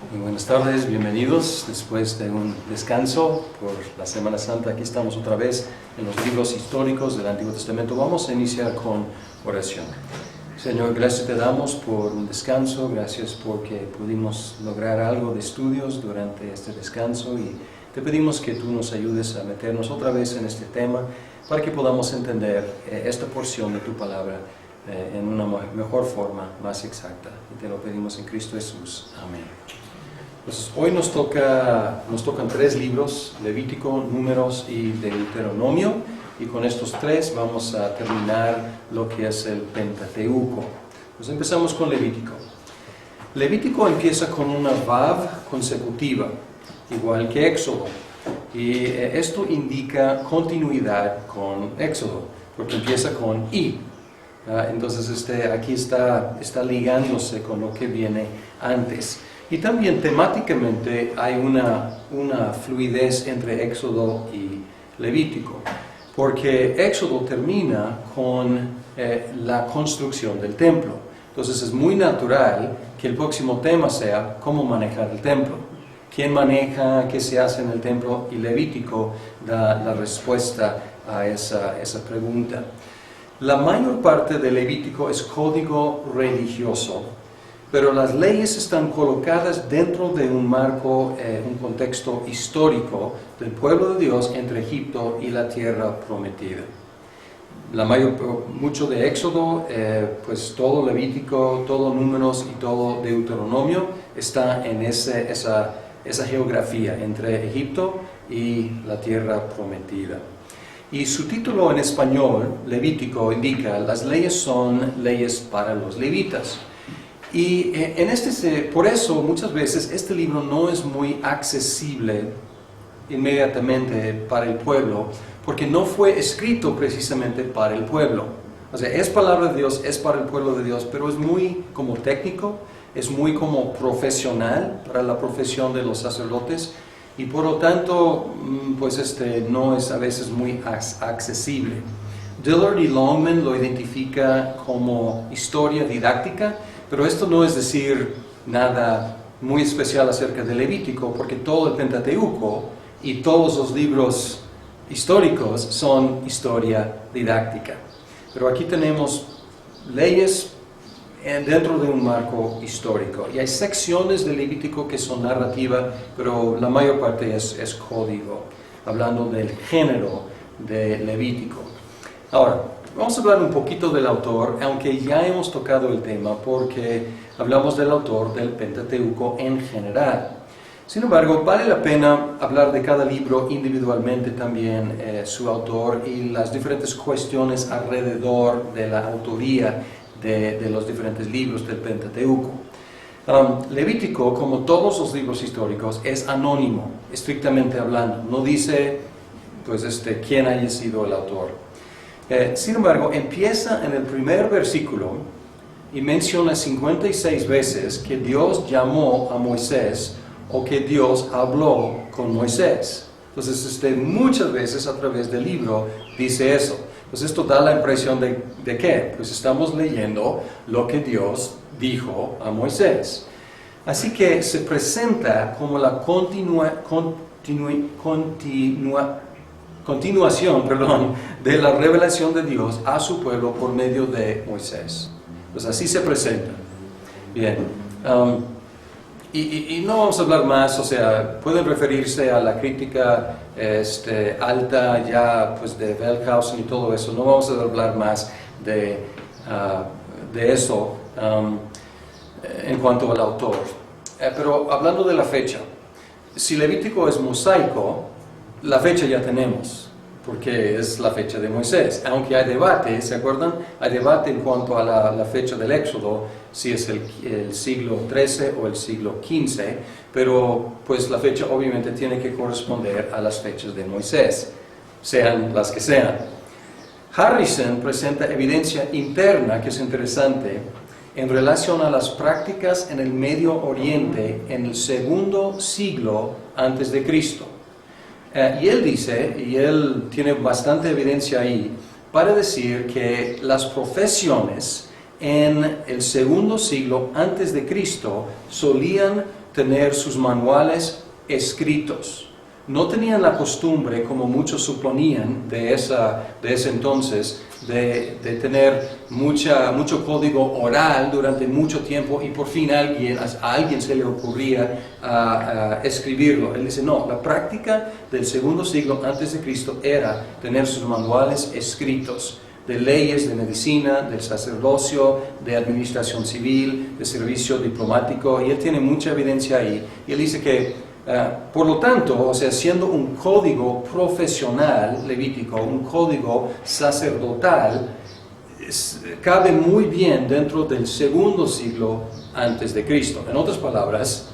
Muy buenas tardes, bienvenidos. Después de un descanso por la Semana Santa, aquí estamos otra vez en los libros históricos del Antiguo Testamento. Vamos a iniciar con oración. Señor, gracias te damos por un descanso, gracias porque pudimos lograr algo de estudios durante este descanso y te pedimos que tú nos ayudes a meternos otra vez en este tema para que podamos entender esta porción de tu palabra en una mejor forma, más exacta. Y te lo pedimos en Cristo Jesús. Amén. Pues hoy nos tocan tres libros, Levítico, Números y Deuteronomio, y con estos tres vamos a terminar lo que es el Pentateuco. Pues empezamos con Levítico. Levítico empieza con una Vav consecutiva, igual que Éxodo, y esto indica continuidad con Éxodo, porque empieza con I. Entonces aquí está ligándose con lo que viene antes. Y también temáticamente hay una fluidez entre Éxodo y Levítico, porque Éxodo termina con la construcción del templo. Entonces es muy natural que el próximo tema sea cómo manejar el templo. ¿Quién maneja? ¿Qué se hace en el templo? Y Levítico da la respuesta a esa pregunta. La mayor parte de Levítico es código religioso, pero las leyes están colocadas dentro de un marco, un contexto histórico del pueblo de Dios entre Egipto y la tierra prometida. Mucho de Éxodo, pues todo Levítico, todo Números y todo Deuteronomio está en esa geografía entre Egipto y la tierra prometida. Y su título en español, Levítico, indica: las leyes son leyes para los levitas. Y por eso muchas veces este libro no es muy accesible inmediatamente para el pueblo, porque no fue escrito precisamente para el pueblo. O sea, es palabra de Dios, es para el pueblo de Dios, pero es muy como técnico, es muy como profesional para la profesión de los sacerdotes, y por lo tanto, pues no es a veces muy accesible. Dillard y Longman lo identifica como historia didáctica, pero esto no es decir nada muy especial acerca de Levítico, porque todo el Pentateuco y todos los libros históricos son historia didáctica. Pero aquí tenemos leyes dentro de un marco histórico. Y hay secciones de Levítico que son narrativa, pero la mayor parte es código, hablando del género de Levítico. Ahora, vamos a hablar un poquito del autor, aunque ya hemos tocado el tema, porque hablamos del autor del Pentateuco en general. Sin embargo, vale la pena hablar de cada libro individualmente también, su autor y las diferentes cuestiones alrededor de la autoría de los diferentes libros del Pentateuco. Levítico, como todos los libros históricos, es anónimo, estrictamente hablando. No dice pues, quién haya sido el autor. Sin embargo, empieza en el primer versículo y menciona 56 veces que Dios llamó a Moisés o que Dios habló con Moisés. Entonces, muchas veces a través del libro dice eso. Pues esto da la impresión de ¿qué? Pues estamos leyendo lo que Dios dijo a Moisés. Así que se presenta como la continuación de la revelación de Dios a su pueblo por medio de Moisés. Pues así se presenta. Bien. Y no vamos a hablar más, o sea, pueden referirse a la crítica alta ya pues de Wellhausen y todo eso. No vamos a hablar más de eso en cuanto al autor. Pero hablando de la fecha, si Levítico es mosaico, la fecha ya tenemos, porque es la fecha de Moisés. Aunque hay debate, ¿se acuerdan? Hay debate en cuanto a la fecha del Éxodo, si es el siglo XIII o el siglo XV, pero pues la fecha obviamente tiene que corresponder a las fechas de Moisés, sean las que sean. Harrison presenta evidencia interna, que es interesante, en relación a las prácticas en el Medio Oriente en el segundo siglo antes de Cristo. Y él dice, y él tiene bastante evidencia ahí, para decir que las profesiones en el segundo siglo antes de Cristo solían tener sus manuales escritos. No tenían la costumbre, como muchos suponían de ese entonces, de tener mucho código oral durante mucho tiempo y por fin a alguien se le ocurría escribirlo. Él dice, no, la práctica del segundo siglo antes de Cristo era tener sus manuales escritos de leyes, de medicina, del sacerdocio, de administración civil, de servicio diplomático, y él tiene mucha evidencia ahí. Y él dice que por lo tanto, o sea, siendo un código profesional levítico, un código sacerdotal, cabe muy bien dentro del segundo siglo antes de Cristo. En otras palabras,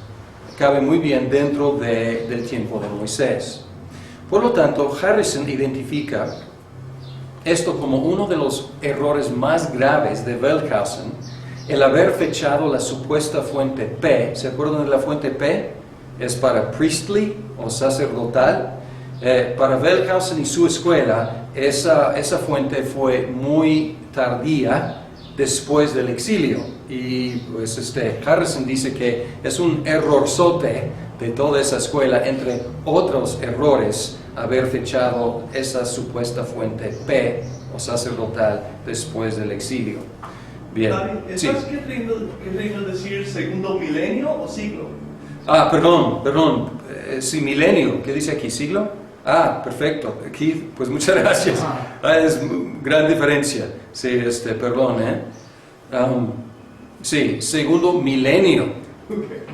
cabe muy bien dentro del tiempo de Moisés. Por lo tanto, Harrison identifica esto como uno de los errores más graves de Wellhausen, el haber fechado la supuesta fuente P. ¿Se acuerdan de la fuente P? Es para priestly o sacerdotal. Para Wellhausen y su escuela, esa fuente fue muy tardía después del exilio. Y pues Harrison dice que es un errorzote de toda esa escuela, entre otros errores, haber fechado esa supuesta fuente P o sacerdotal después del exilio. Bien. Sí. ¿Qué decir segundo milenio o siglo? Perdón, sí, milenio, ¿qué dice aquí? ¿Siglo? Perfecto, aquí, pues muchas gracias. Es gran diferencia, sí, perdón, sí, segundo milenio,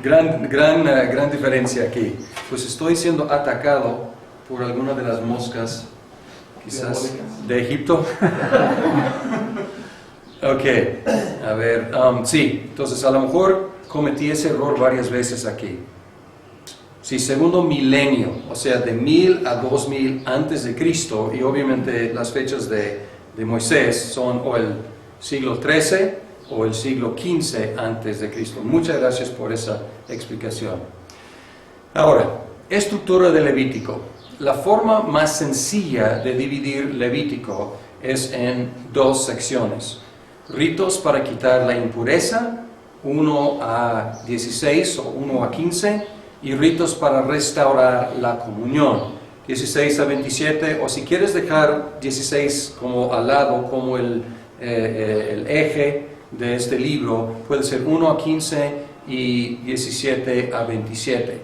gran diferencia aquí. Pues estoy siendo atacado por alguna de las moscas, quizás, de Egipto. Ok, a ver, sí, entonces a lo mejor cometí ese error varias veces aquí. Sí, segundo milenio, o sea, de 1000 a 2000 antes de Cristo, y obviamente las fechas de Moisés son o el siglo XIII o el siglo XV antes de Cristo. Muchas gracias por esa explicación. Ahora, estructura de Levítico. La forma más sencilla de dividir Levítico es en dos secciones. Ritos para quitar la impureza, 1 a 16 o 1 a 15, y ritos para restaurar la comunión, 16 a 27, o si quieres dejar 16 como al lado, como el eje de este libro, puede ser 1 a 15 y 17 a 27.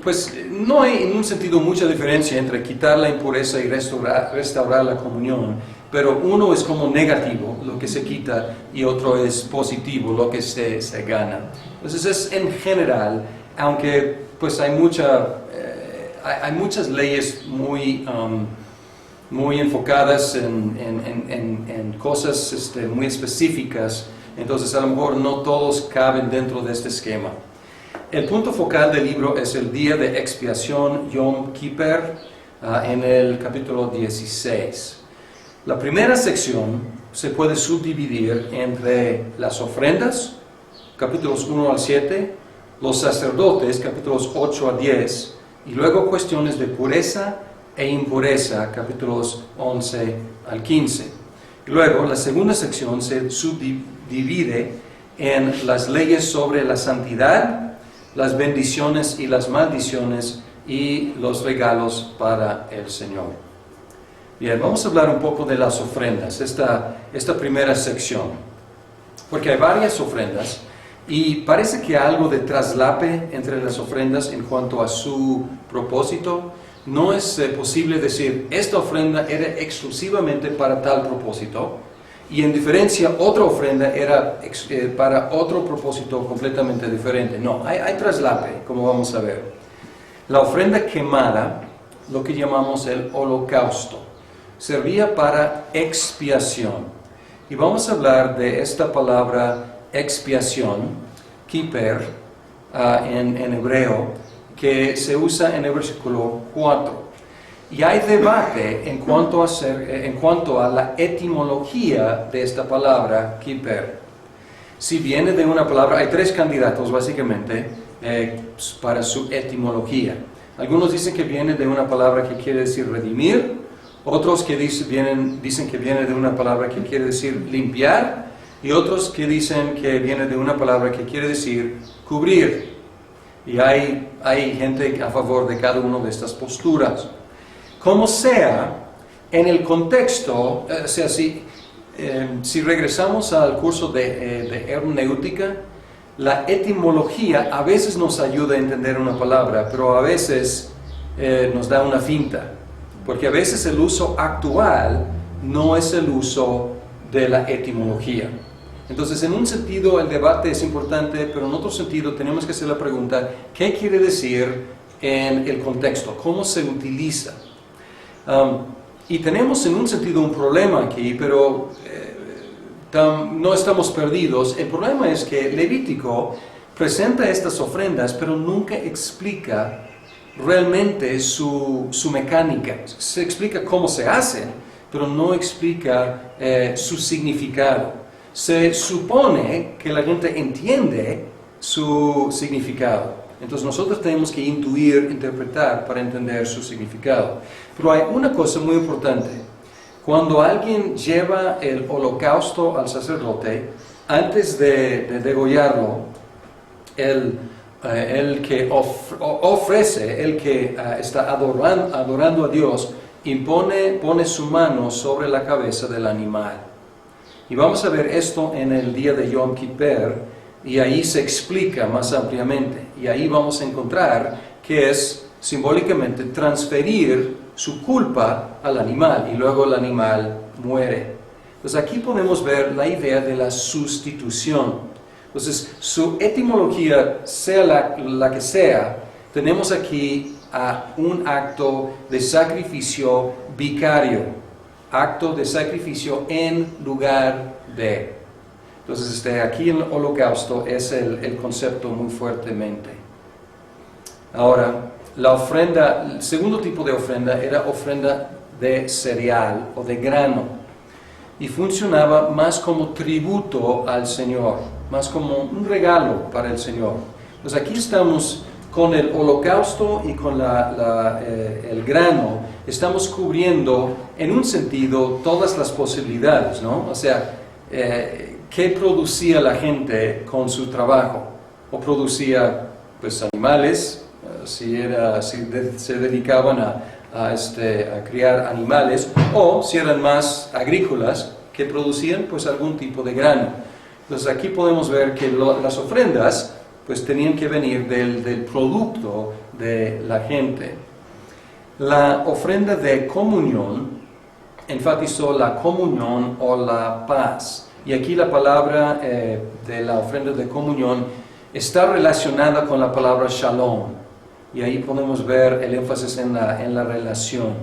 Pues no hay en un sentido mucha diferencia entre quitar la impureza y restaurar la comunión, pero uno es como negativo, lo que se quita, y otro es positivo, lo que se gana. Entonces es en general, aunque pues hay muchas leyes muy enfocadas en cosas muy específicas, entonces a lo mejor no todos caben dentro de este esquema. El punto focal del libro es el día de expiación, Yom Kippur, en el capítulo 16. La primera sección se puede subdividir entre las ofrendas, capítulos 1 al 7, los sacerdotes, capítulos 8 a 10, y luego cuestiones de pureza e impureza, capítulos 11 al 15. Y luego la segunda sección se subdivide en las leyes sobre la santidad, las bendiciones y las maldiciones y los regalos para el Señor. Bien, vamos a hablar un poco de las ofrendas, esta primera sección, porque hay varias ofrendas y parece que algo de traslape entre las ofrendas en cuanto a su propósito. No es posible decir, esta ofrenda era exclusivamente para tal propósito, y en diferencia otra ofrenda era para otro propósito completamente diferente. No, hay traslape, como vamos a ver. La ofrenda quemada, lo que llamamos el holocausto, servía para expiación. Y vamos a hablar de esta palabra expiación, kippur, en hebreo, que se usa en el versículo 4. Y hay debate en cuanto a la etimología de esta palabra, kippur. Si viene de una palabra, hay tres candidatos básicamente para su etimología. Algunos dicen que viene de una palabra que quiere decir redimir, otros que dicen que viene de una palabra que quiere decir limpiar, y otros que dicen que viene de una palabra que quiere decir cubrir. Y hay gente a favor de cada una de estas posturas. Como sea, en el contexto, o sea, si regresamos al curso de hermenéutica, la etimología a veces nos ayuda a entender una palabra, pero a veces nos da una finta, porque a veces el uso actual no es el uso de la etimología. Entonces, en un sentido el debate es importante, pero en otro sentido tenemos que hacer la pregunta, ¿qué quiere decir en el contexto? ¿Cómo se utiliza? Y tenemos en un sentido un problema aquí, pero no estamos perdidos. El problema es que Levítico presenta estas ofrendas, pero nunca explica realmente su mecánica. Se explica cómo se hacen, pero no explica su significado. Se supone que la gente entiende su significado. Entonces nosotros tenemos que intuir, interpretar para entender su significado. Pero hay una cosa muy importante. Cuando alguien lleva el holocausto al sacerdote, antes de degollarlo, el que ofrece, el que está adorando a Dios, pone su mano sobre la cabeza del animal. Y vamos a ver esto en el día de Yom Kippur, y ahí se explica más ampliamente. Y ahí vamos a encontrar que es simbólicamente transferir su culpa al animal, y luego el animal muere. Entonces aquí podemos ver la idea de la sustitución. Entonces, su etimología, sea la que sea, tenemos aquí un acto de sacrificio vicario. Acto de sacrificio en lugar de. Entonces, aquí en el holocausto es el concepto muy fuertemente. Ahora, la ofrenda, el segundo tipo de ofrenda era ofrenda de cereal o de grano. Y funcionaba más como tributo al Señor, más como un regalo para el Señor. Pues aquí estamos con el holocausto y con el grano, estamos cubriendo en un sentido todas las posibilidades, ¿no? O sea, ¿qué producía la gente con su trabajo? O producía pues animales, si se dedicaban a criar animales, o si eran más agrícolas, que producían pues algún tipo de grano. Entonces aquí podemos ver que las ofrendas pues tenían que venir del producto de la gente. La ofrenda de comunión enfatizó la comunión o la paz. Y aquí la palabra de la ofrenda de comunión está relacionada con la palabra shalom. Y ahí podemos ver el énfasis en la relación.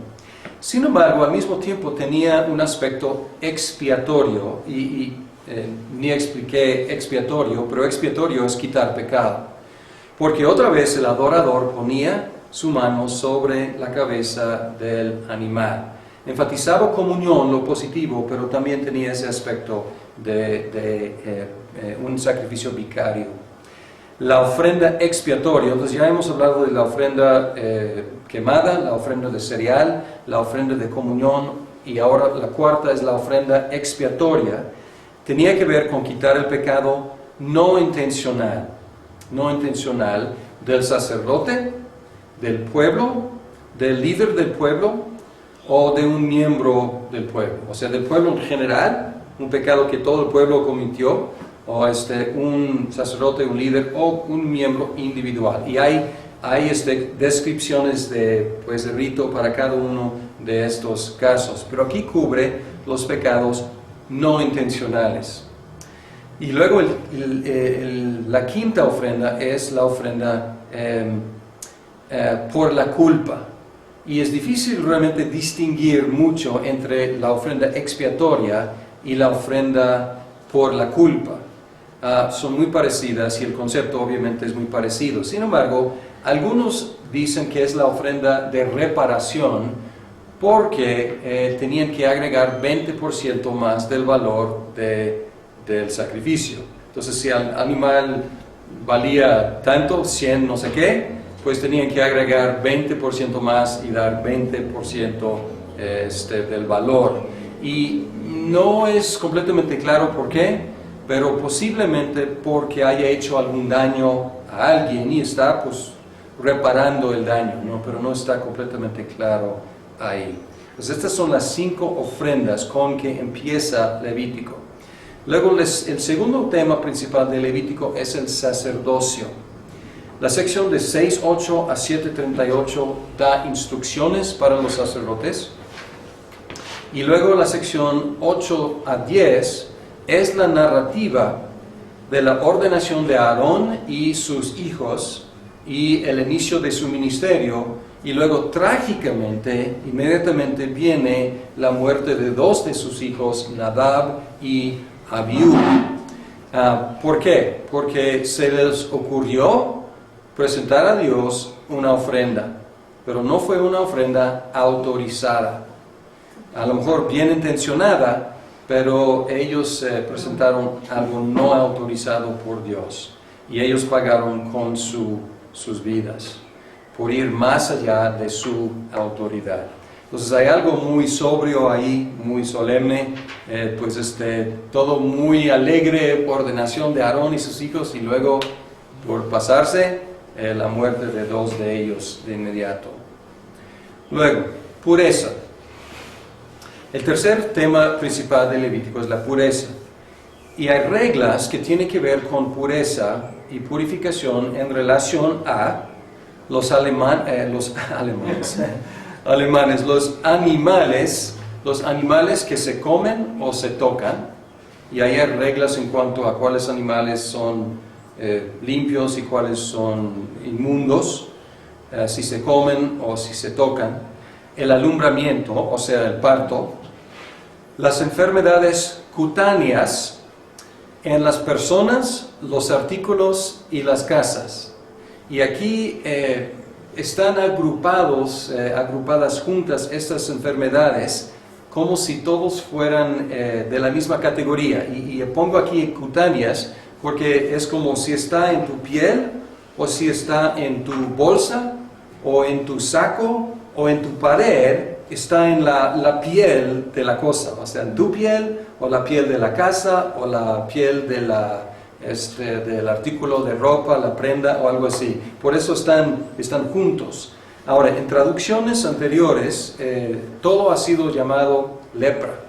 Sin embargo, al mismo tiempo tenía un aspecto expiatorio, ni expliqué expiatorio, pero expiatorio es quitar pecado. Porque otra vez el adorador ponía su mano sobre la cabeza del animal. Enfatizaba comunión, lo positivo, pero también tenía ese aspecto de un sacrificio vicario. La ofrenda expiatoria, entonces ya hemos hablado de la ofrenda quemada, la ofrenda de cereal, la ofrenda de comunión, y ahora la cuarta es la ofrenda expiatoria. Tenía que ver con quitar el pecado no intencional del sacerdote, del pueblo, del líder del pueblo o de un miembro del pueblo. O sea, del pueblo en general, un pecado que todo el pueblo cometió, o un sacerdote, un líder o un miembro individual. Y hay descripciones de rito para cada uno de estos casos. Pero aquí cubre los pecados no intencionales. Y luego la quinta ofrenda es la ofrenda por la culpa. Y es difícil realmente distinguir mucho entre la ofrenda expiatoria y la ofrenda por la culpa. Son muy parecidas y el concepto obviamente es muy parecido. Sin embargo, algunos dicen que es la ofrenda de reparación porque tenían que agregar 20% más del valor del sacrificio. Entonces, si el animal valía tanto, 100 no sé qué, pues tenían que agregar 20% más y dar 20% del valor. Y no es completamente claro por qué, pero posiblemente porque haya hecho algún daño a alguien y está pues reparando el daño, ¿no? Pero no está completamente claro ahí. Pues estas son las 5 ofrendas con que empieza Levítico. Luego el segundo tema principal de Levítico es el sacerdocio. La sección de 6:8 a 7:38 da instrucciones para los sacerdotes. Y luego la sección 8 a 10 es la narrativa de la ordenación de Aarón y sus hijos y el inicio de su ministerio. Y luego trágicamente, inmediatamente viene la muerte de 2 de sus hijos, Nadab y Abiú. ¿Por qué? Porque se les ocurrió presentar a Dios una ofrenda, pero no fue una ofrenda autorizada. A lo mejor bien intencionada, pero ellos presentaron algo no autorizado por Dios. Y ellos pagaron con sus vidas, por ir más allá de su autoridad. Entonces hay algo muy sobrio ahí, muy solemne, todo muy alegre, ordenación de Aarón y sus hijos, y luego, por pasarse, la muerte de 2 de ellos de inmediato. Luego, pureza. El tercer tema principal de Levítico es la pureza. Y hay reglas que tienen que ver con pureza y purificación en relación a los animales que se comen o se tocan. Y hay reglas en cuanto a cuáles animales son limpios y cuáles son inmundos, si se comen o si se tocan. El alumbramiento, o sea, el parto. Las enfermedades cutáneas en las personas, los artículos y las casas. Y aquí están agrupadas juntas estas enfermedades como si todos fueran de la misma categoría. Y pongo aquí cutáneas porque es como si está en tu piel, o si está en tu bolsa, o en tu saco, o en tu pared, está en la piel de la cosa, o sea, en tu piel, o la piel de la casa, o la piel de del artículo de ropa, la prenda, o algo así. Por eso están juntos. Ahora, en traducciones anteriores, todo ha sido llamado lepra.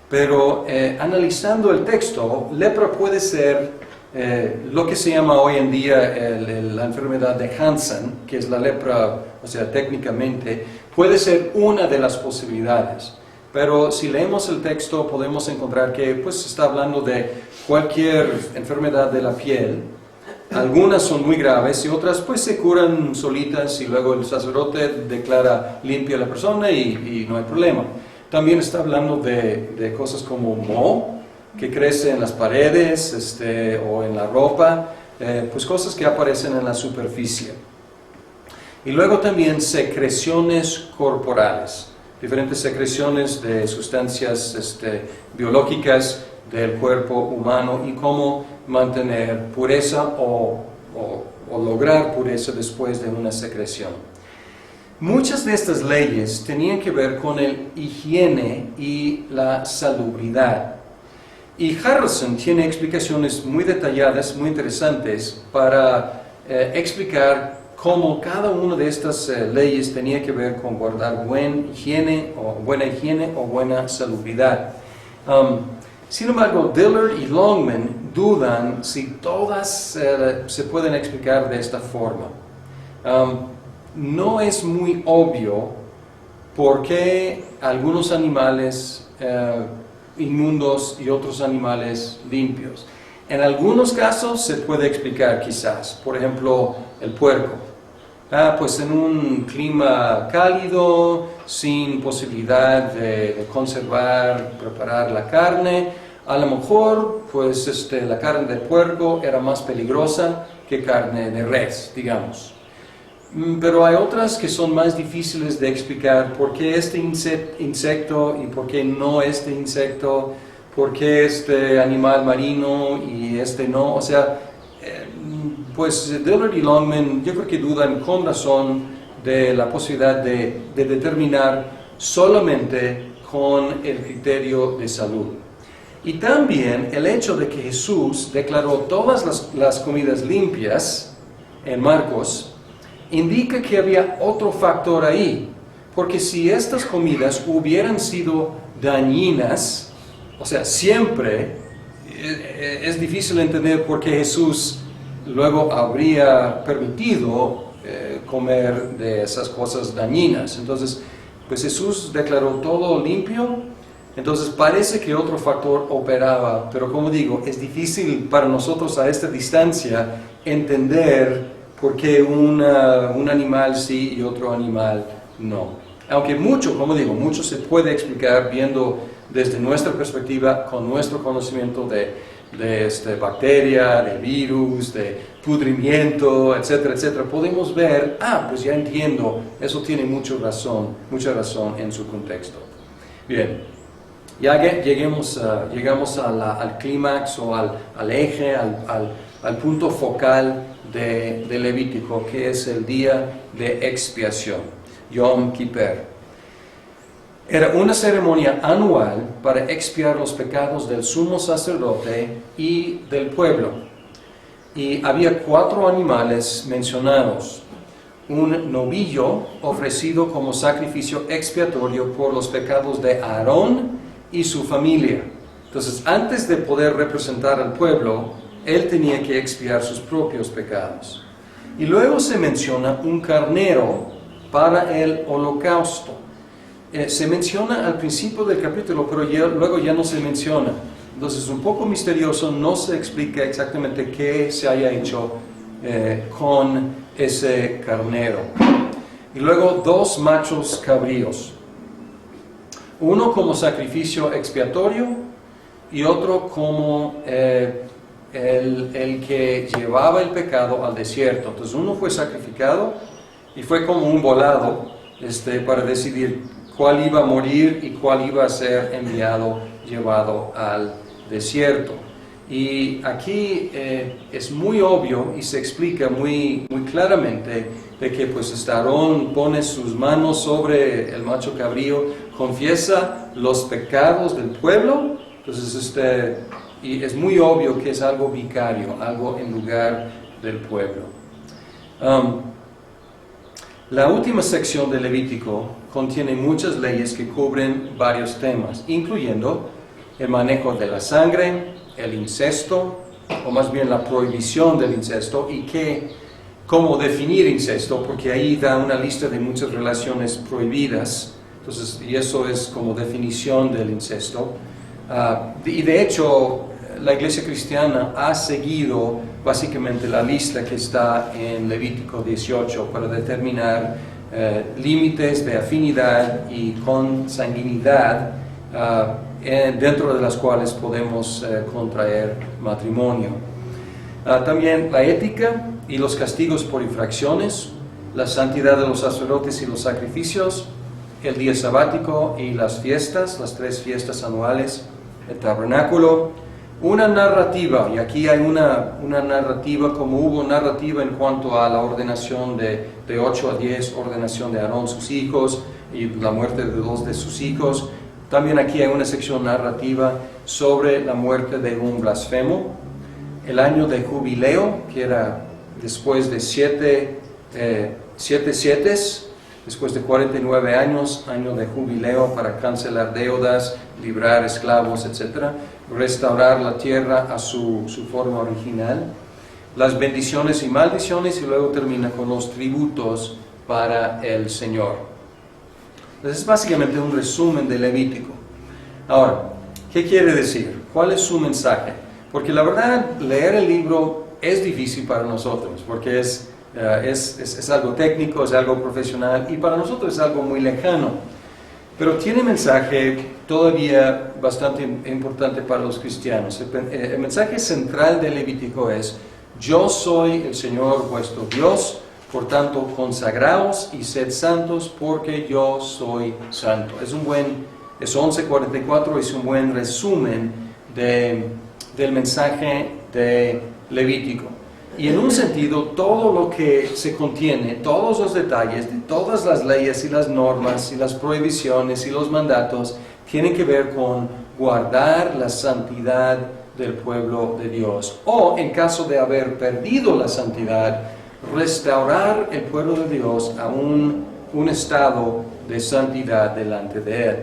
Pero analizando el texto, lepra puede ser lo que se llama hoy en día la enfermedad de Hansen, que es la lepra, o sea, técnicamente, puede ser una de las posibilidades. Pero si leemos el texto podemos encontrar que pues está hablando de cualquier enfermedad de la piel. Algunas son muy graves y otras pues se curan solitas y luego el sacerdote declara limpia a la persona y no hay problema. También está hablando de cosas como moho, que crece en las paredes o en la ropa, pues cosas que aparecen en la superficie. Y luego también secreciones corporales, diferentes secreciones de sustancias biológicas del cuerpo humano y cómo mantener pureza o lograr pureza después de una secreción. Muchas de estas leyes tenían que ver con el higiene y la salubridad. Y Harrison tiene explicaciones muy detalladas, muy interesantes, para explicar cómo cada una de estas leyes tenía que ver con guardar buena higiene o buena salubridad. Sin embargo, Dillard y Longman dudan si todas se pueden explicar de esta forma. No es muy obvio por qué algunos animales inmundos y otros animales limpios. En algunos casos se puede explicar quizás, por ejemplo, el puerco. Pues en un clima cálido, sin posibilidad de conservar, preparar la carne, a lo mejor pues la carne del puerco era más peligrosa que carne de res, digamos. Pero hay otras que son más difíciles de explicar. ¿Por qué este insecto y por qué no este insecto? ¿Por qué este animal marino y este no? O sea, pues Dillard y Longman yo creo que dudan con razón de la posibilidad de determinar solamente con el criterio de salud. Y también el hecho de que Jesús declaró todas las comidas limpias en Marcos, indica que había otro factor ahí. Porque si estas comidas hubieran sido dañinas, o sea, siempre es difícil entender por qué Jesús luego habría permitido comer de esas cosas dañinas. Entonces, pues Jesús declaró todo limpio, entonces parece que otro factor operaba, pero como digo, es difícil para nosotros a esta distancia entender por qué un animal sí y otro animal no. Aunque mucho, como digo, mucho se puede explicar viendo desde nuestra perspectiva, con nuestro conocimiento de bacteria, de virus, de pudrimiento, etcétera, etcétera, podemos ver, pues ya entiendo, eso tiene mucha razón en su contexto. Bien, ya llegamos al clímax o al eje, al punto focal de Levítico, que es el día de expiación, Yom Kippur. Era una ceremonia anual para expiar los pecados del sumo sacerdote y del pueblo. Y había 4 animales mencionados. Un novillo ofrecido como sacrificio expiatorio por los pecados de Aarón y su familia. Entonces, antes de poder representar al pueblo, él tenía que expiar sus propios pecados. Y luego se menciona un carnero para el holocausto. Se menciona al principio del capítulo, pero luego ya no se menciona. Entonces es un poco misterioso, no se explica exactamente qué se haya hecho con ese carnero. Y luego 2 machos cabríos. Uno como sacrificio expiatorio y otro como el que llevaba el pecado al desierto. Entonces uno fue sacrificado y fue como un volado para decidir cuál iba a morir y cuál iba a ser llevado al desierto. Y aquí es muy obvio y se explica muy claramente de que pues Aarón pone sus manos sobre el macho cabrío, confiesa los pecados del pueblo, entonces y es muy obvio que es algo vicario, algo en lugar del pueblo. La última sección de Levítico contiene muchas leyes que cubren varios temas, incluyendo el manejo de la sangre, el incesto, o más bien la prohibición del incesto, y cómo definir incesto, porque ahí da una lista de muchas relaciones prohibidas, entonces, y eso es como definición del incesto. Y de hecho, la Iglesia cristiana ha seguido básicamente la lista que está en Levítico 18 para determinar límites de afinidad y consanguinidad dentro de las cuales podemos contraer matrimonio. También la ética y los castigos por infracciones, la santidad de los sacerdotes y los sacrificios, el día sabático y las fiestas, las 3 fiestas anuales, el tabernáculo, una narrativa, y aquí hay una narrativa, como hubo narrativa en cuanto a la ordenación de 8 a 10, ordenación de Aarón, sus hijos, y la muerte de 2 de sus hijos. También aquí hay una sección narrativa sobre la muerte de un blasfemo, el año de jubileo, que era después de 7 sietes, después de 49 años, año de jubileo para cancelar deudas, librar esclavos, etc., restaurar la tierra a su forma original, las bendiciones y maldiciones, y luego termina con los tributos para el Señor. Entonces es básicamente un resumen de Levítico. Ahora, ¿qué quiere decir? ¿Cuál es su mensaje? Porque la verdad, leer el libro es difícil para nosotros, porque es algo técnico, es algo profesional, y para nosotros es algo muy lejano. Pero tiene mensaje todavía bastante importante para los cristianos. El mensaje central de Levítico es: yo soy el Señor vuestro Dios, por tanto consagraos y sed santos, porque yo soy santo. Es 11:44, es un buen resumen del mensaje de Levítico. Y en un sentido, todo lo que se contiene, todos los detalles de todas las leyes y las normas y las prohibiciones y los mandatos, tienen que ver con guardar la santidad del pueblo de Dios. O, en caso de haber perdido la santidad, restaurar el pueblo de Dios a un estado de santidad delante de Él.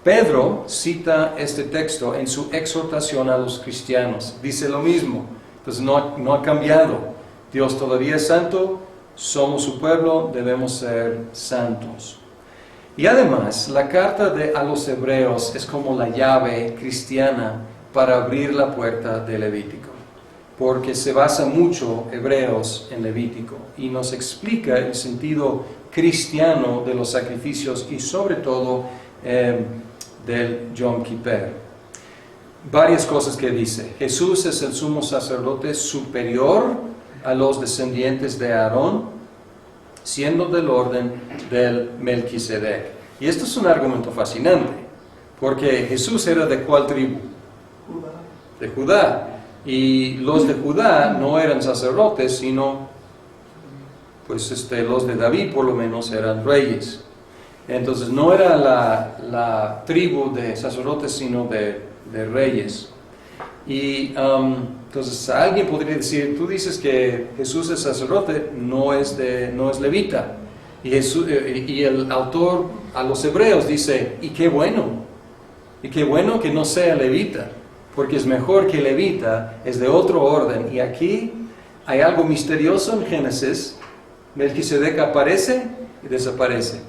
Pedro cita este texto en su exhortación a los cristianos. Dice lo mismo, pues no ha cambiado. Dios todavía es santo, somos su pueblo, debemos ser santos. Y además, la carta a los hebreos es como la llave cristiana para abrir la puerta de Levítico, porque se basa mucho Hebreos en Levítico y nos explica el sentido cristiano de los sacrificios y sobre todo del Yom Kippur. Varias cosas que dice. Jesús es el sumo sacerdote superior a los descendientes de Aarón, siendo del orden del Melquisedec. Y esto es un argumento fascinante, porque Jesús era ¿de cuál tribu? De Judá. Y los de Judá no eran sacerdotes, sino pues los de David por lo menos eran reyes. Entonces no era la tribu de sacerdotes, sino de reyes. Y entonces alguien podría decir, tú dices que Jesús es sacerdote, no es levita. Y el autor a los hebreos dice, y qué bueno que no sea levita, porque es mejor que levita, es de otro orden. Y aquí hay algo misterioso en Génesis. Melquisedec aparece y desaparece.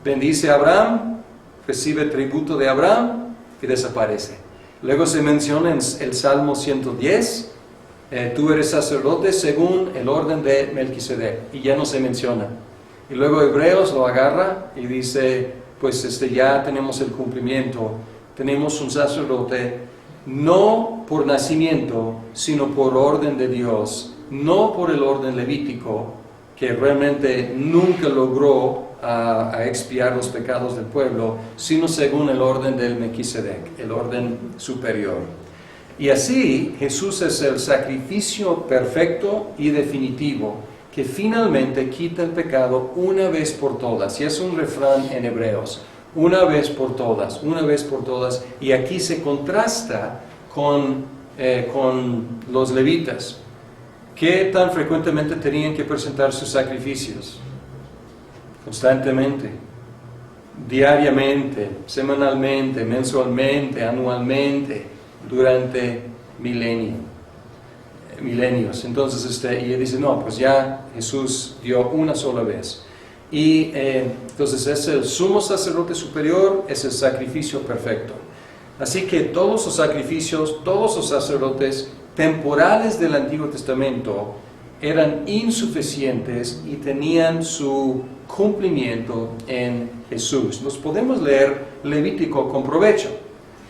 Bendice a Abraham, recibe tributo de Abraham y desaparece. Luego se menciona en el Salmo 110, tú eres sacerdote según el orden de Melquisedec, y ya no se menciona. Y luego Hebreos lo agarra y dice, pues ya tenemos el cumplimiento, tenemos un sacerdote no por nacimiento, sino por orden de Dios, no por el orden levítico, que realmente nunca logró a expiar los pecados del pueblo, sino según el orden del Melquisedec, el orden superior. Y así Jesús es el sacrificio perfecto y definitivo que finalmente quita el pecado una vez por todas. Y es un refrán en Hebreos, una vez por todas, y aquí se contrasta con los levitas, que tan frecuentemente tenían que presentar sus sacrificios. Constantemente, diariamente, semanalmente, mensualmente, anualmente, durante milenios. Entonces, y él dice, no, pues ya Jesús dio una sola vez. Y entonces es el sumo sacerdote superior, es el sacrificio perfecto. Así que todos los sacrificios, todos los sacerdotes temporales del Antiguo Testamento eran insuficientes y tenían su cumplimiento en Jesús. Nos podemos leer Levítico con provecho,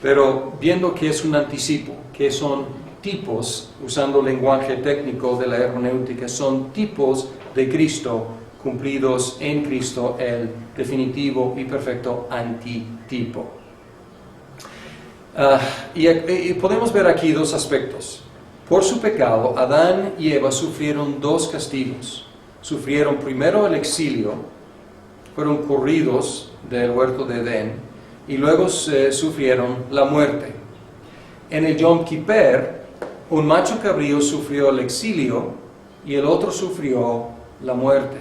pero viendo que es un anticipo, que son tipos, usando lenguaje técnico de la hermenéutica, son tipos de Cristo cumplidos en Cristo, el definitivo y perfecto antitipo. Y podemos ver aquí dos aspectos. Por su pecado, Adán y Eva sufrieron dos castigos. Sufrieron primero el exilio, fueron corridos del huerto de Edén, y luego sufrieron la muerte. En el Yom Kippur, un macho cabrío sufrió el exilio y el otro sufrió la muerte.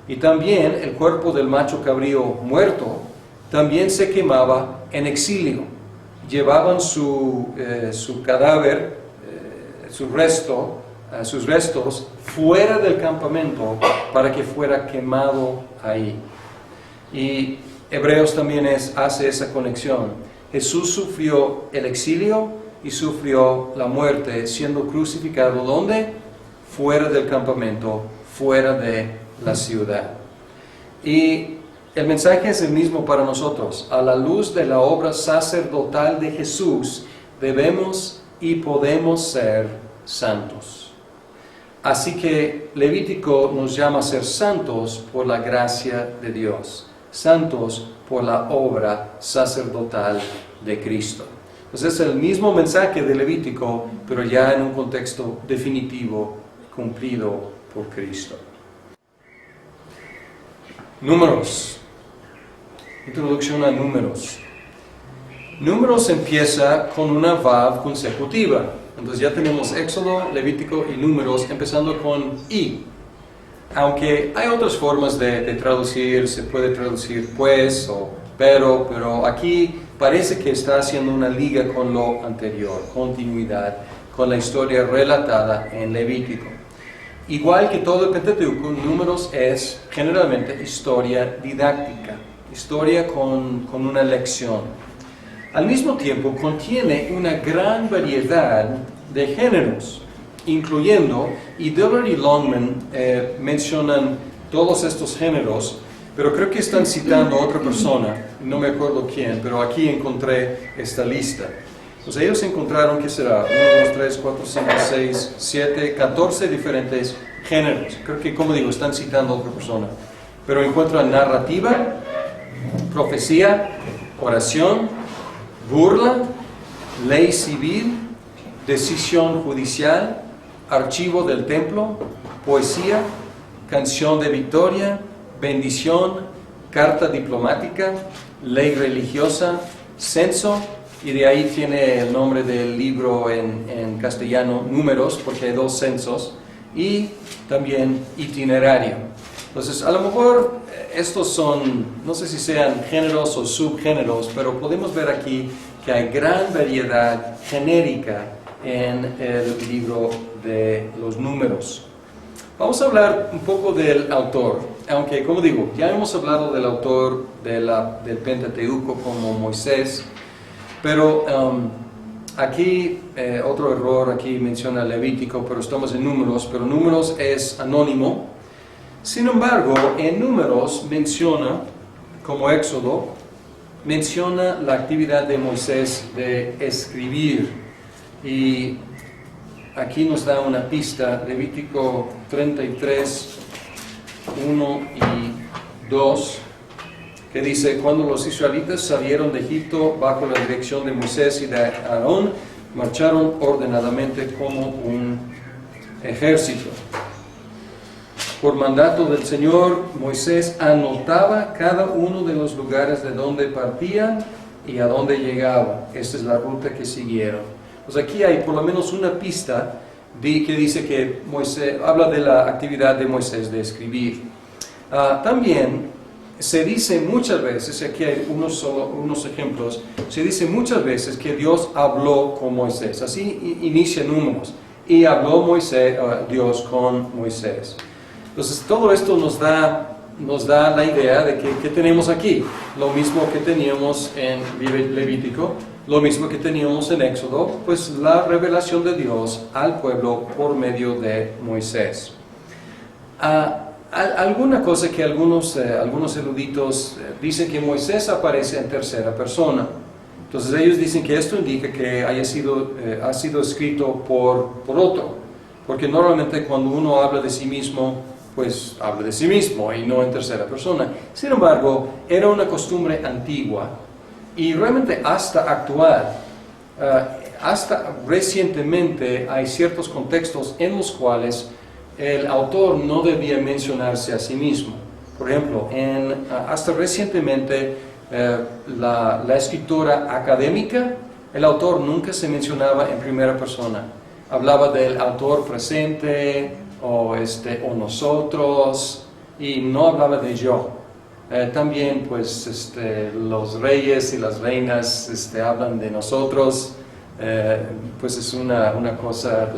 Y también el cuerpo del macho cabrío muerto también se quemaba en exilio. Llevaban su cadáver, sus restos fuera del campamento para que fuera quemado ahí. Y Hebreos también hace esa conexión. Jesús sufrió el exilio y sufrió la muerte, siendo crucificado ¿dónde? Fuera del campamento, fuera de la ciudad. Y el mensaje es el mismo para nosotros. A la luz de la obra sacerdotal de Jesús, debemos y podemos ser santos. Así que Levítico nos llama a ser santos por la gracia de Dios, santos por la obra sacerdotal de Cristo. Entonces es el mismo mensaje de Levítico, pero ya en un contexto definitivo, cumplido por Cristo. Números introducción a Números. Números empieza con una vav consecutiva. Entonces ya tenemos Éxodo, Levítico y Números empezando con I. Aunque hay otras formas de traducir, se puede traducir pues o pero aquí parece que está haciendo una liga con lo anterior, continuidad, con la historia relatada en Levítico. Igual que todo el Pentateuco, Números es generalmente historia didáctica, historia con una lección. Al mismo tiempo contiene una gran variedad de géneros, incluyendo, y Dillard y Longman mencionan todos estos géneros, pero creo que están citando a otra persona, no me acuerdo quién, pero aquí encontré esta lista. Entonces ellos encontraron, ¿qué será? 1, 2, 3, 4, 5, 6, 7, 14 diferentes géneros. Creo que, como digo, están citando a otra persona. Pero encuentran narrativa, profecía, oración, burla, ley civil, decisión judicial, archivo del templo, poesía, canción de victoria, bendición, carta diplomática, ley religiosa, censo, y de ahí tiene el nombre del libro en castellano, Números, porque hay 2 censos, y también itinerario. Entonces, a lo mejor estos son, no sé si sean géneros o subgéneros, pero podemos ver aquí que hay gran variedad genérica en el libro de los Números. Vamos a hablar un poco del autor, aunque como digo, ya hemos hablado del autor del Pentateuco como Moisés, pero aquí otro error, aquí menciona Levítico, pero estamos en Números, pero Números es anónimo. Sin embargo, en Números menciona, como Éxodo, menciona la actividad de Moisés de escribir. Y aquí nos da una pista, Levítico 33, 1 y 2, que dice: cuando los israelitas salieron de Egipto bajo la dirección de Moisés y de Aarón, marcharon ordenadamente como un ejército. Por mandato del Señor, Moisés anotaba cada uno de los lugares de donde partían y a dónde llegaba. Esta es la ruta que siguieron. Pues aquí hay por lo menos una pista que dice que Moisés habla de la actividad de Moisés de escribir. También se dice muchas veces, aquí hay unos ejemplos, se dice muchas veces que Dios habló con Moisés. Así inicia Números. Y habló Dios con Moisés. Entonces todo esto nos da la idea de que tenemos aquí, lo mismo que teníamos en Levítico, lo mismo que teníamos en Éxodo, pues la revelación de Dios al pueblo por medio de Moisés. Alguna cosa que algunos eruditos dicen que Moisés aparece en tercera persona. Entonces ellos dicen que esto indica que ha sido escrito por otro, porque normalmente cuando uno habla de sí mismo, pues habla de sí mismo y no en tercera persona. Sin embargo, era una costumbre antigua y realmente hasta actual, hasta recientemente hay ciertos contextos en los cuales el autor no debía mencionarse a sí mismo. Por ejemplo, hasta recientemente la escritura académica, el autor nunca se mencionaba en primera persona. Hablaba del autor presente o nosotros, y no hablaba de yo. También pues los reyes y las reinas hablan de nosotros, pues es una cosa,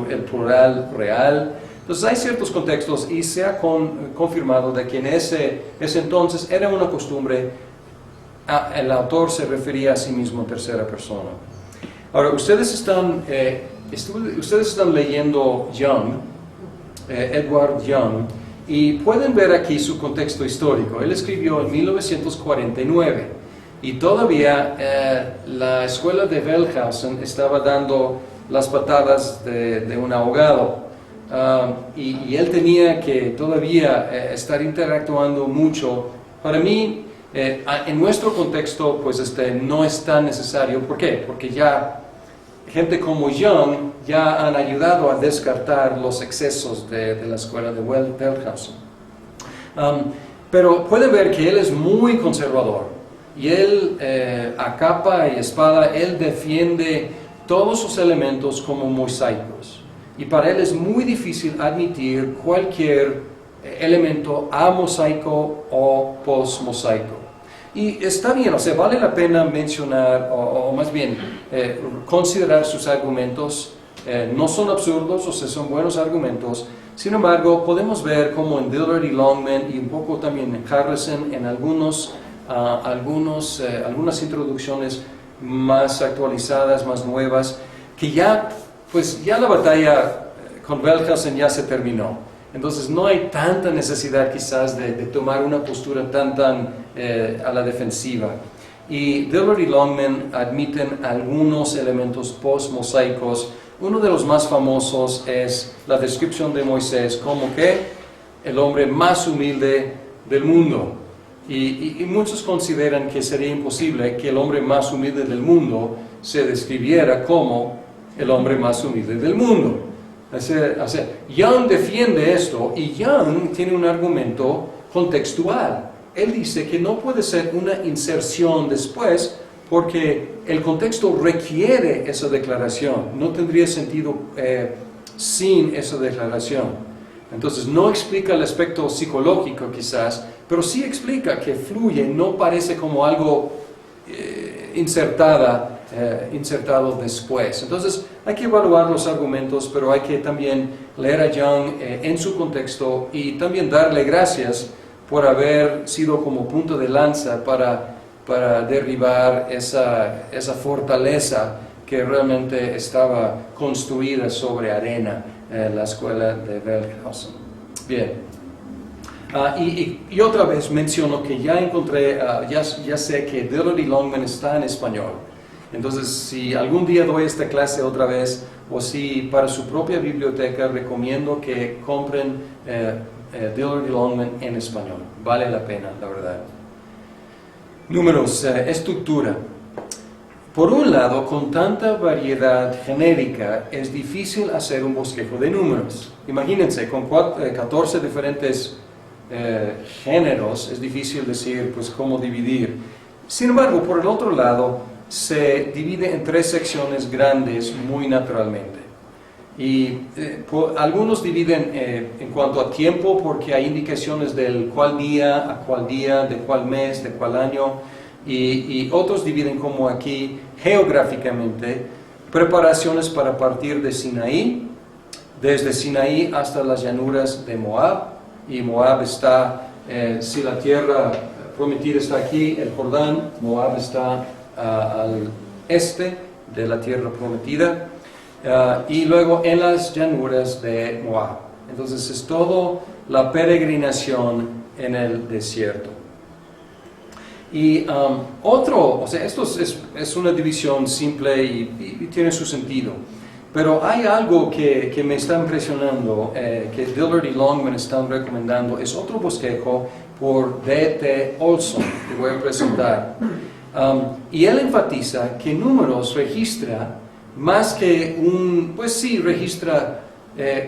el plural real. Entonces hay ciertos contextos y se ha confirmado de que en ese entonces era una costumbre, el autor se refería a sí mismo en tercera persona. Ahora, ustedes están leyendo Young, Edward Young, y pueden ver aquí su contexto histórico. Él escribió en 1949 y todavía la escuela de Wellhausen estaba dando las patadas de un ahogado, y él tenía que todavía estar interactuando mucho. Para mí, en nuestro contexto, pues no es tan necesario. ¿Por qué? Porque ya gente como Young ya han ayudado a descartar los excesos de la escuela de Wellhausen. Pero pueden ver que él es muy conservador. Y él, a capa y espada, él defiende todos sus elementos como mosaicos. Y para él es muy difícil admitir cualquier elemento amosaico o posmosaico. Y está bien, o sea, vale la pena mencionar, o más bien, considerar sus argumentos. No son absurdos, o sea, son buenos argumentos. Sin embargo, podemos ver como en Dillard y Longman, y un poco también en Carlson, en algunas introducciones más actualizadas, más nuevas, que ya la batalla con Velkhausen ya se terminó. Entonces no hay tanta necesidad quizás de tomar una postura tan a la defensiva. Y Dillard y Longman admiten algunos elementos postmosaicos. Uno de los más famosos es la descripción de Moisés como que el hombre más humilde del mundo. Y muchos consideran que sería imposible que el hombre más humilde del mundo se describiera como el hombre más humilde del mundo. Young defiende esto, y Young tiene un argumento contextual. Él dice que no puede ser una inserción después porque el contexto requiere esa declaración. No tendría sentido sin esa declaración. Entonces no explica el aspecto psicológico quizás, pero sí explica que fluye, no parece como algo insertado después. Entonces hay que evaluar los argumentos, pero hay que también leer a Young en su contexto y también darle gracias por haber sido como punto de lanza para derribar esa fortaleza que realmente estaba construida sobre arena, la escuela de Velkhausen. Bien. Y otra vez menciono que ya encontré, ya sé que Dillard y Longman está en español. Entonces, si algún día doy esta clase otra vez, o si para su propia biblioteca, recomiendo que compren Dillard y Longman en español. Vale la pena, la verdad. Números, estructura. Por un lado, con tanta variedad genérica, es difícil hacer un bosquejo de números. Imagínense, con 14 diferentes géneros, es difícil decir pues cómo dividir. Sin embargo, por el otro lado, se divide en 3 secciones grandes muy naturalmente. Y algunos dividen en cuanto a tiempo, porque hay indicaciones del cuál día, a cuál día, de cuál mes, de cuál año, y otros dividen como aquí geográficamente, preparaciones para partir de Sinaí, desde Sinaí hasta las llanuras de Moab, y Moab está, si la tierra prometida está aquí, el Jordán, Moab está al este de la tierra prometida, y luego en las llanuras de Moab. Entonces es todo la peregrinación en el desierto. Y o sea, esto es una división simple y tiene su sentido. Pero hay algo que me está impresionando, que Dillard y Longman están recomendando, es otro bosquejo por D.T. Olson, que voy a presentar. Y él enfatiza que Números registra más que registra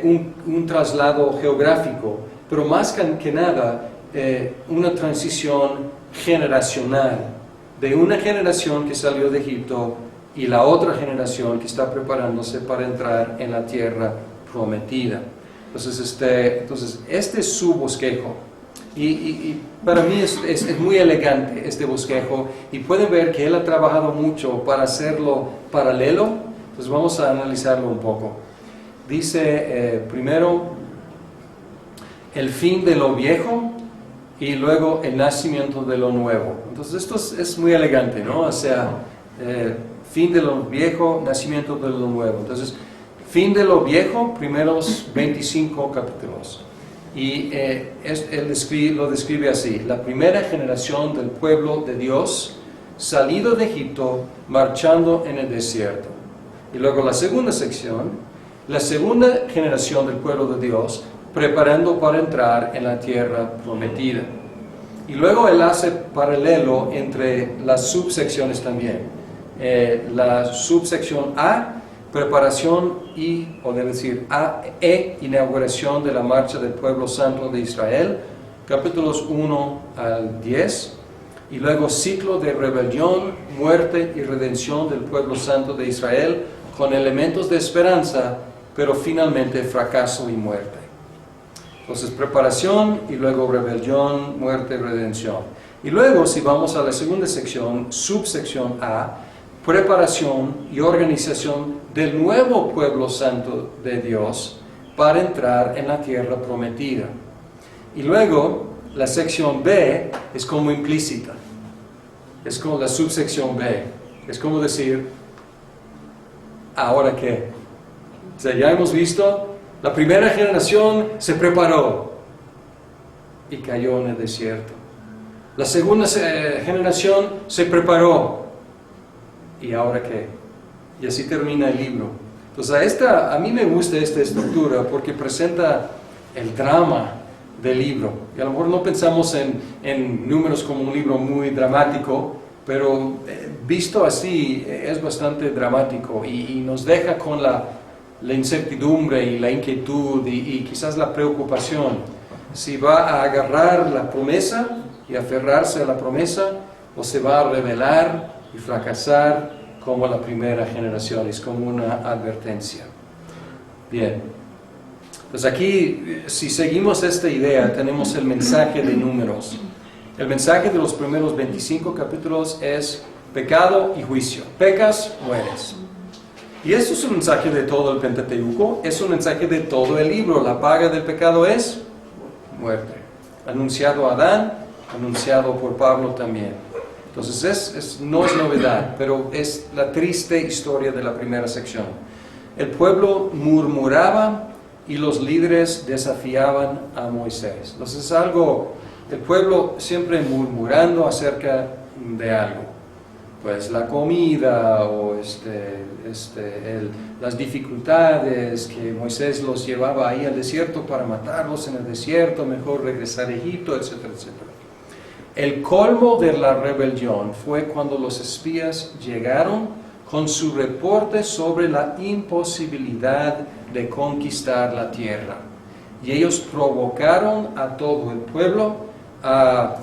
un traslado geográfico, pero más que nada una transición generacional, de una generación que salió de Egipto y la otra generación que está preparándose para entrar en la tierra prometida. Entonces este es su bosquejo. Y para mí es muy elegante este bosquejo, y pueden ver que él ha trabajado mucho para hacerlo paralelo. Entonces vamos a analizarlo un poco. Dice primero el fin de lo viejo y luego el nacimiento de lo nuevo. Entonces esto es muy elegante, ¿no? O sea, fin de lo viejo, nacimiento de lo nuevo. Entonces, fin de lo viejo, primeros 25 capítulos. Y él lo describe así: la primera generación del pueblo de Dios, salido de Egipto, marchando en el desierto. Y luego la segunda sección, la segunda generación del pueblo de Dios, preparando para entrar en la tierra prometida. Y luego él hace paralelo entre las subsecciones también. La subsección A, preparación inauguración de la marcha del pueblo santo de Israel, capítulos 1 al 10, y luego ciclo de rebelión, muerte y redención del pueblo santo de Israel, con elementos de esperanza, pero finalmente fracaso y muerte. Entonces, preparación y luego rebelión, muerte y redención. Y luego, si vamos a la segunda sección, subsección A, preparación y organización del nuevo pueblo santo de Dios para entrar en la tierra prometida. Y luego, la sección B es como implícita. Es como la subsección B. Es como decir, ¿ahora qué? O sea, ya hemos visto, la primera generación se preparó y cayó en el desierto. La segunda generación se preparó y ¿ahora qué? Y así termina el libro. Entonces, a mí me gusta esta estructura porque presenta el drama del libro. Y a lo mejor no pensamos en Números como un libro muy dramático, pero visto así es bastante dramático y nos deja con la incertidumbre y la inquietud y quizás la preocupación. Si va a agarrar la promesa y aferrarse a la promesa, o se va a rebelar y fracasar como la primera generación. Es como una advertencia. Bien. Pues aquí, si seguimos esta idea, tenemos el mensaje de Números. El mensaje de los primeros 25 capítulos es pecado y juicio. Pecas, mueres. Y eso es un mensaje de todo el Pentateuco, es un mensaje de todo el libro. La paga del pecado es muerte. Anunciado a Adán, anunciado por Pablo también. Entonces no es novedad, pero es la triste historia de la primera sección. El pueblo murmuraba y los líderes desafiaban a Moisés. Entonces es algo, el pueblo siempre murmurando acerca de algo. Pues la comida o las dificultades que Moisés los llevaba ahí al desierto para matarlos en el desierto, mejor regresar a Egipto, etcétera, etcétera. El colmo de la rebelión fue cuando los espías llegaron con su reporte sobre la imposibilidad de conquistar la tierra. Y ellos provocaron a todo el pueblo a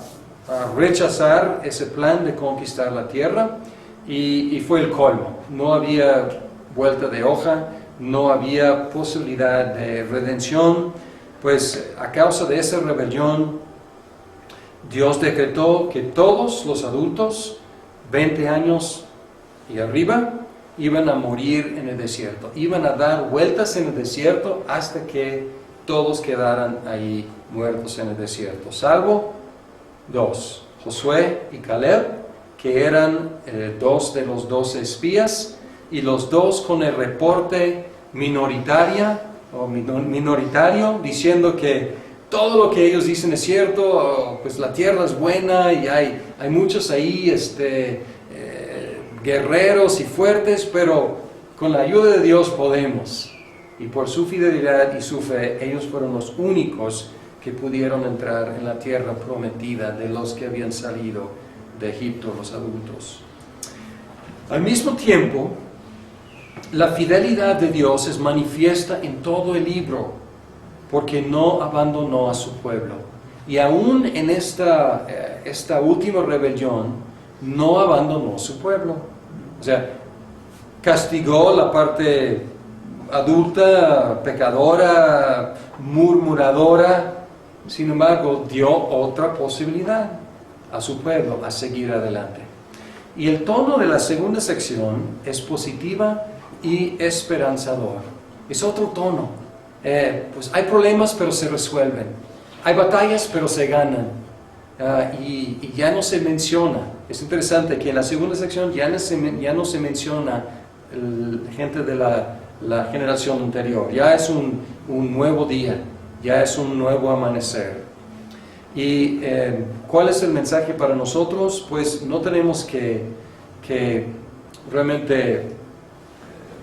rechazar ese plan de conquistar la tierra y fue el colmo. No había vuelta de hoja, no había posibilidad de redención, pues a causa de esa rebelión Dios decretó que todos los adultos, 20 años y arriba, iban a morir en el desierto, iban a dar vueltas en el desierto hasta que todos quedaran ahí muertos en el desierto, salvo dos, Josué y Caleb, que eran dos de los 12 espías, y los dos con el reporte minoritario, diciendo que todo lo que ellos dicen es cierto, pues la tierra es buena y hay muchos ahí guerreros y fuertes, pero con la ayuda de Dios podemos. Y por su fidelidad y su fe, ellos fueron los únicos que pudieron entrar en la tierra prometida de los que habían salido de Egipto, los adultos. Al mismo tiempo, la fidelidad de Dios es manifiesta en todo el libro, porque no abandonó a su pueblo. Y aún en esta última rebelión, no abandonó su pueblo. O sea, castigó la parte adulta, pecadora, murmuradora. Sin embargo, dio otra posibilidad a su pueblo a seguir adelante. Y el tono de la segunda sección es positiva y esperanzador. Es otro tono. Pues hay problemas, pero se resuelven. Hay batallas, pero se ganan. Y ya no se menciona. Es interesante que en la segunda sección ya no se menciona gente de la generación anterior. Ya es un nuevo día. Ya es un nuevo amanecer. ¿Y cuál es el mensaje para nosotros? Pues no tenemos que realmente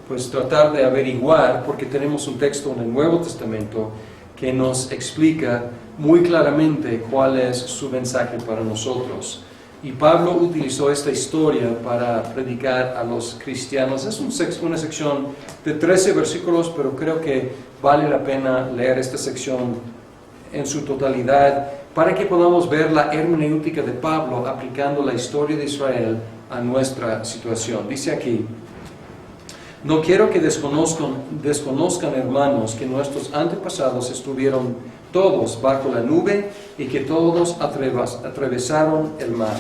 pues tratar de averiguar, porque tenemos un texto en el Nuevo Testamento que nos explica muy claramente cuál es su mensaje para nosotros. Y Pablo utilizó esta historia para predicar a los cristianos. Es una sección de 13 versículos, pero creo que vale la pena leer esta sección en su totalidad, para que podamos ver la hermenéutica de Pablo aplicando la historia de Israel a nuestra situación. Dice aquí: no quiero que desconozcan, hermanos, que nuestros antepasados estuvieron todos bajo la nube y que todos atravesaron el mar.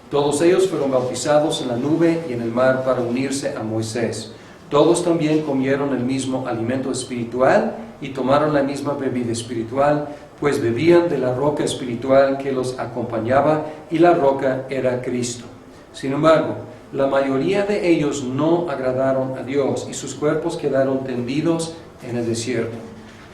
Todos ellos fueron bautizados en la nube y en el mar para unirse a Moisés. Todos también comieron el mismo alimento espiritual y tomaron la misma bebida espiritual, pues bebían de la roca espiritual que los acompañaba, y la roca era Cristo. Sin embargo, la mayoría de ellos no agradaron a Dios y sus cuerpos quedaron tendidos en el desierto.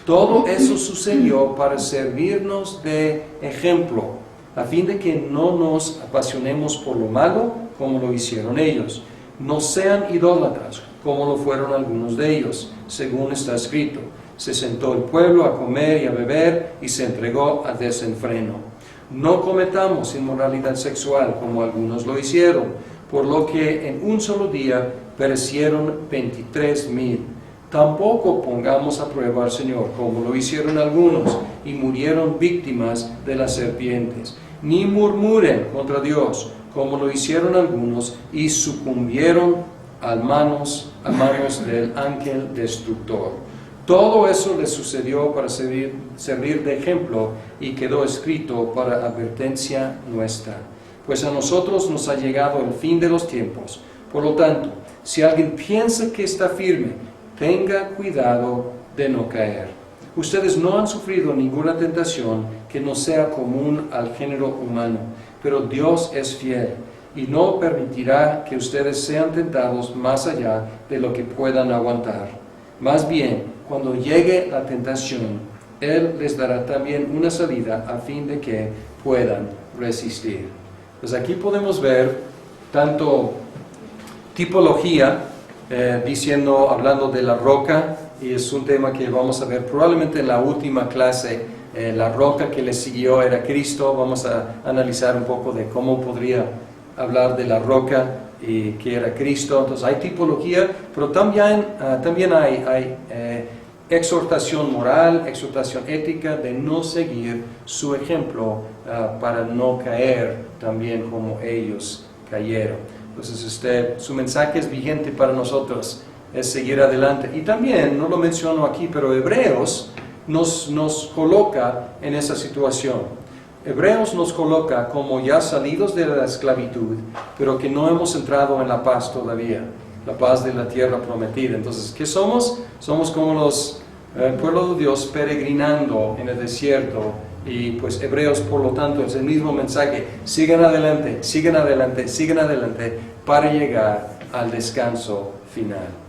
Todo eso sucedió para servirnos de ejemplo, a fin de que no nos apasionemos por lo malo como lo hicieron ellos. No sean idólatras como lo fueron algunos de ellos, según está escrito: se sentó el pueblo a comer y a beber y se entregó a desenfreno. No cometamos inmoralidad sexual como algunos lo hicieron, por lo que en un solo día perecieron 23,000. Tampoco pongamos a prueba al Señor, como lo hicieron algunos, y murieron víctimas de las serpientes. Ni murmuren contra Dios, como lo hicieron algunos, y sucumbieron a manos del ángel destructor. Todo eso les sucedió para servir de ejemplo, y quedó escrito para advertencia nuestra. Pues a nosotros nos ha llegado el fin de los tiempos. Por lo tanto, si alguien piensa que está firme, tenga cuidado de no caer. Ustedes no han sufrido ninguna tentación que no sea común al género humano, pero Dios es fiel y no permitirá que ustedes sean tentados más allá de lo que puedan aguantar. Más bien, cuando llegue la tentación, Él les dará también una salida a fin de que puedan resistir. Pues aquí podemos ver tanto tipología, hablando de la roca, y es un tema que vamos a ver probablemente en la última clase. La roca que le siguió era Cristo. Vamos a analizar un poco de cómo podría hablar de la roca y que era Cristo. Entonces hay tipología, pero también hay exhortación moral, exhortación ética de no seguir su ejemplo para no caer también como ellos cayeron. Entonces su mensaje es vigente para nosotros, es seguir adelante. Y también, no lo menciono aquí, pero Hebreos nos coloca en esa situación. Hebreos nos coloca como ya salidos de la esclavitud, pero que no hemos entrado en la paz todavía, la paz de la tierra prometida. Entonces, ¿qué somos? Somos como el pueblo de Dios peregrinando en el desierto. Y pues Hebreos, por lo tanto, es el mismo mensaje: sigan adelante, sigan adelante, sigan adelante para llegar al descanso final.